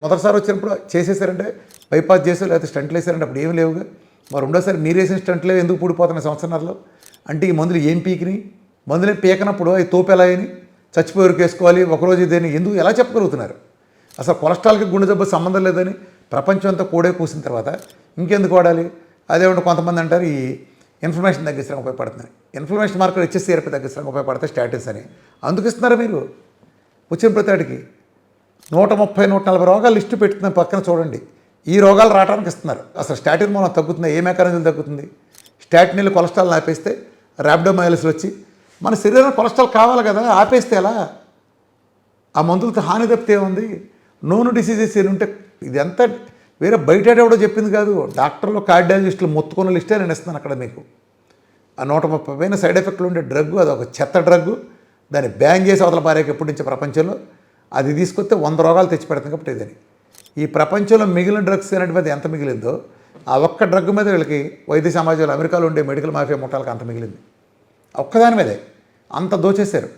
మొదటిసారి వచ్చినప్పుడు చేసేసారంటే బైపాస్ చేసో లేకపోతే స్టంట్లు వేసారంటే అప్పుడు ఏమి లేవుగా. మరి రెండోసారి మీరు వేసిన స్టంట్లే ఎందుకు పూడిపోతున్నాయి సంవత్సరాల్లో? అంటే ఈ మందులు ఏం పీకిని? మందులే పీకనప్పుడు అవి తోపు ఎలా అని చచ్చిపోయేవరకు వేసుకోవాలి ఒకరోజు ఇదేని ఎందుకు ఎలా చెప్పగలుగుతున్నారు? అసలు కొలెస్ట్రాల్కి గుండె జబ్బు సంబంధం లేదని ప్రపంచం అంతా కూడే కూసిన తర్వాత ఇంకెందుకు వాడాలి? అదేమంటే కొంతమంది అంటారు ఈ ఇన్ఫ్లమేషన్ తగ్గించడానికి ఉపయోగపడుతుంది. ఇన్ఫ్లమేషన్ మార్కర్ HSCRP తగ్గించడానికి ఉపయోగపడతాయి స్టాటిన్స్ అని. అందుకు ఇస్తున్నారు మీరు వచ్చిన ప్రతివాడికి 130, 140 రోగాలు లిస్టు పెట్టుతున్న పక్కన చూడండి. ఈ రోగాలు రావడానికి ఇస్తున్నారు. అసలు స్టాటిన్ మూలం తగ్గుతుంది, ఏ మెకానిజం తగ్గుతుంది? స్టాటిన్లు కొలెస్ట్రాల్ ఆపేస్తే ర్యాబ్డోమైలిస్లు వచ్చి మన శరీరంలో కొలెస్ట్రాల్ కావాలి కదా, ఆపేస్తే ఎలా? ఆ మందులతో హాని తప్పితే ఉంది. నోను డిసీజెస్ ఏమి ఉంటే ఇదంతా వేరే బయట ఎవడో చెప్పింది కాదు. డాక్టర్లు కార్డియాలజిస్టులు మొత్తుకున్న లిస్టే నేను ఇస్తున్నాను అక్కడ మీకు. ఆ 130 పైన సైడ్ ఎఫెక్ట్లు ఉండే డ్రగ్, అది ఒక చెత్త డ్రగ్గు. దాన్ని బ్యాన్ చేసి అవతల పారేకి ఎప్పటి నుంచో ప్రపంచంలో అది తీసుకొస్తే 100 రోగాలు తెచ్చిపెడతాం కాబట్టి ఇదని. ఈ ప్రపంచంలో మిగిలిన డ్రగ్స్ అనేటి మీద ఎంత మిగిలిందో ఆ ఒక్క డ్రగ్ మీద వీళ్ళకి వైద్య సమాజంలో అమెరికాలో ఉండే మెడికల్ మాఫియా ముఠాలకు అంత మిగిలింది. ఒక్కదాని మీదే అంత దోచేశారు.